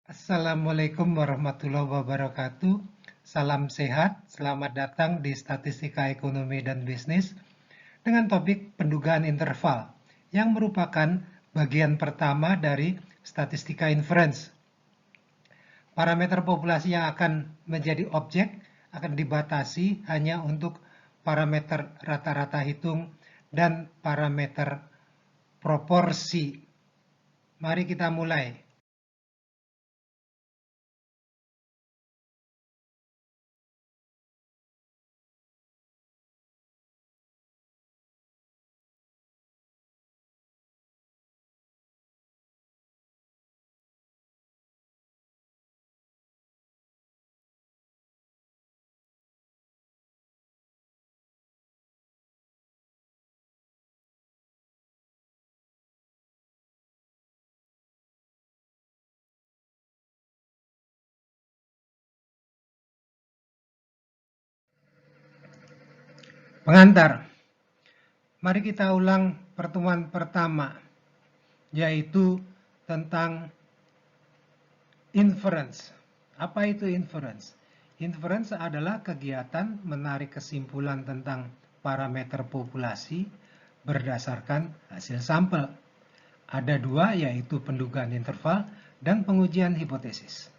Assalamualaikum warahmatullahi wabarakatuh. Salam sehat, selamat datang di Statistika Ekonomi dan Bisnis dengan topik pendugaan interval yang merupakan bagian pertama dari statistika inference. Parameter populasi yang akan menjadi objek akan dibatasi hanya untuk parameter rata-rata hitung dan parameter proporsi. Mari kita mulai. Pengantar. Mari kita ulang pertemuan pertama, yaitu tentang inference. Apa itu inference? Inference adalah kegiatan menarik kesimpulan tentang parameter populasi berdasarkan hasil sampel. Ada dua, yaitu pendugaan interval dan pengujian hipotesis.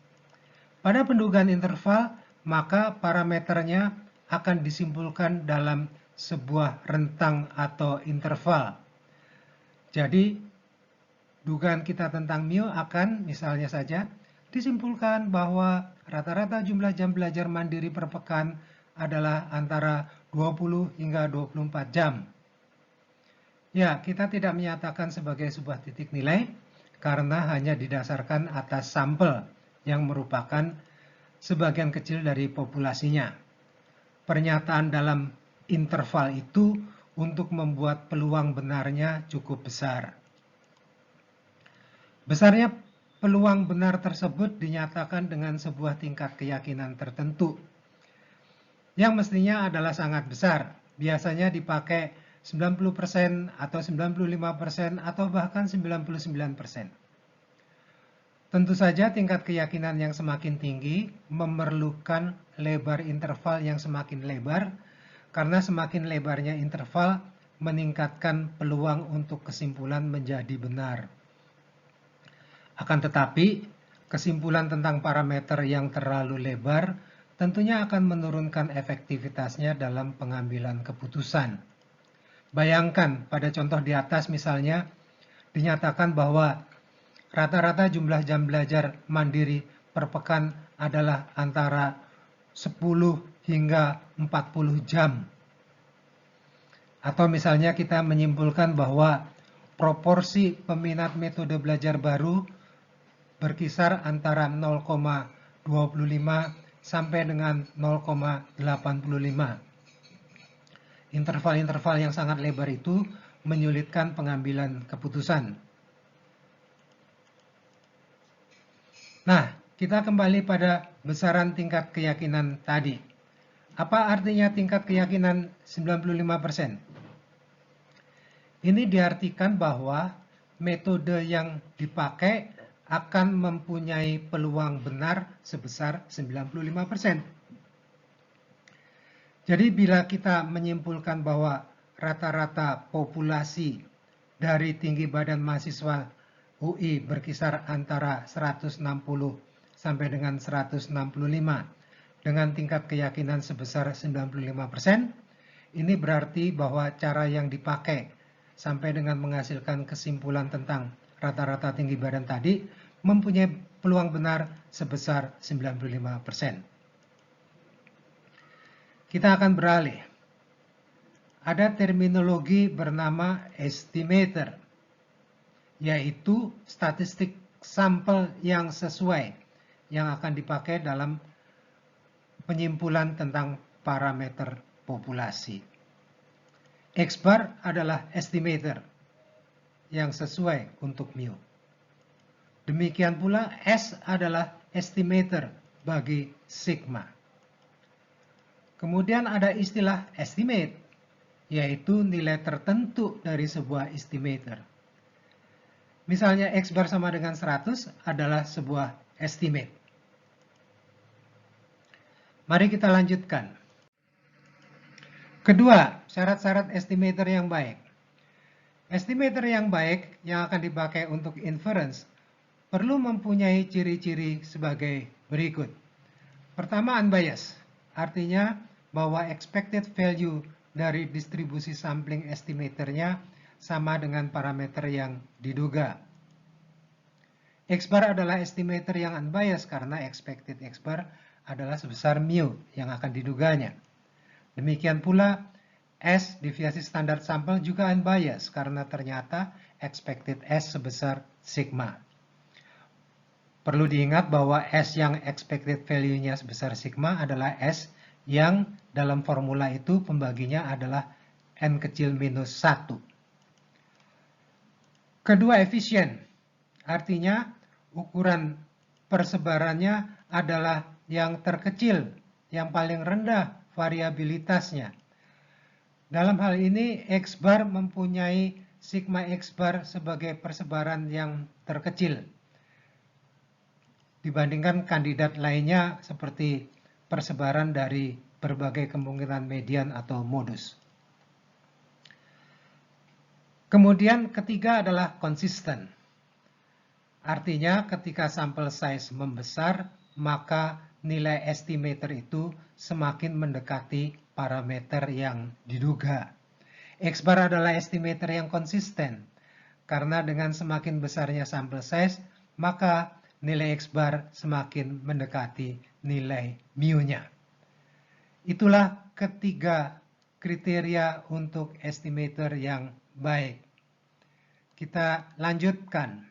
Pada pendugaan interval, maka parameternya akan disimpulkan dalam sebuah rentang atau interval. Jadi, dugaan kita tentang mu akan misalnya saja disimpulkan bahwa rata-rata jumlah jam belajar mandiri per pekan adalah antara 20 hingga 24 jam. Ya, kita tidak menyatakan sebagai sebuah titik nilai karena hanya didasarkan atas sampel yang merupakan sebagian kecil dari populasinya. Pernyataan dalam interval itu untuk membuat peluang benarnya cukup besar. Besarnya peluang benar tersebut dinyatakan dengan sebuah tingkat keyakinan tertentu yang mestinya adalah sangat besar. Biasanya dipakai 90% atau 95% atau bahkan 99%. Tentu saja tingkat keyakinan yang semakin tinggi memerlukan lebar interval yang semakin lebar, karena semakin lebarnya interval meningkatkan peluang untuk kesimpulan menjadi benar. Akan tetapi, kesimpulan tentang parameter yang terlalu lebar tentunya akan menurunkan efektivitasnya dalam pengambilan keputusan. Bayangkan pada contoh di atas misalnya, dinyatakan bahwa rata-rata jumlah jam belajar mandiri per pekan adalah antara 10 hingga 40 jam. Atau misalnya kita menyimpulkan bahwa proporsi peminat metode belajar baru berkisar antara 0,25 sampai dengan 0,85. Interval-interval yang sangat lebar itu menyulitkan pengambilan keputusan. Nah, kita kembali pada besaran tingkat keyakinan tadi. Apa artinya tingkat keyakinan 95%? Ini diartikan bahwa metode yang dipakai akan mempunyai peluang benar sebesar 95%. Jadi bila kita menyimpulkan bahwa rata-rata populasi dari tinggi badan mahasiswa UI berkisar antara 160 sampai dengan 165 dengan tingkat keyakinan sebesar 95%, ini berarti bahwa cara yang dipakai sampai dengan menghasilkan kesimpulan tentang rata-rata tinggi badan tadi mempunyai peluang benar sebesar 95%. Kita akan beralih. Ada terminologi bernama estimator, yaitu statistik sampel yang sesuai yang akan dipakai dalam penyimpulan tentang parameter populasi. X bar adalah estimator yang sesuai untuk mu. Demikian pula S adalah estimator bagi sigma. Kemudian ada istilah estimate, yaitu nilai tertentu dari sebuah estimator. Misalnya X bar sama dengan 100 adalah sebuah estimate. Mari kita lanjutkan. Kedua, syarat-syarat estimator yang baik. Estimator yang baik yang akan dipakai untuk inference perlu mempunyai ciri-ciri sebagai berikut. Pertama, unbiased, artinya bahwa expected value dari distribusi sampling estimatornya sama dengan parameter yang diduga. X-bar adalah estimator yang unbiased karena expected X-bar adalah sebesar mu yang akan diduganya. Demikian pula S deviasi standar sampel juga unbiased karena ternyata expected S sebesar sigma. Perlu diingat bahwa S yang expected value-nya sebesar sigma adalah S yang dalam formula itu pembaginya adalah N kecil minus 1. Kedua, efisien. Artinya ukuran persebarannya adalah yang terkecil, yang paling rendah variabilitasnya. Dalam hal ini, X-bar mempunyai sigma X-bar sebagai persebaran yang terkecil dibandingkan kandidat lainnya seperti persebaran dari berbagai kemungkinan median atau modus. Kemudian ketiga adalah konsisten. Artinya ketika sampel size membesar, maka nilai estimator itu semakin mendekati parameter yang diduga. X-bar adalah estimator yang konsisten, karena dengan semakin besarnya sampel size, maka nilai X-bar semakin mendekati nilai mu-nya. Itulah ketiga kriteria untuk estimator yang baik. Kita lanjutkan.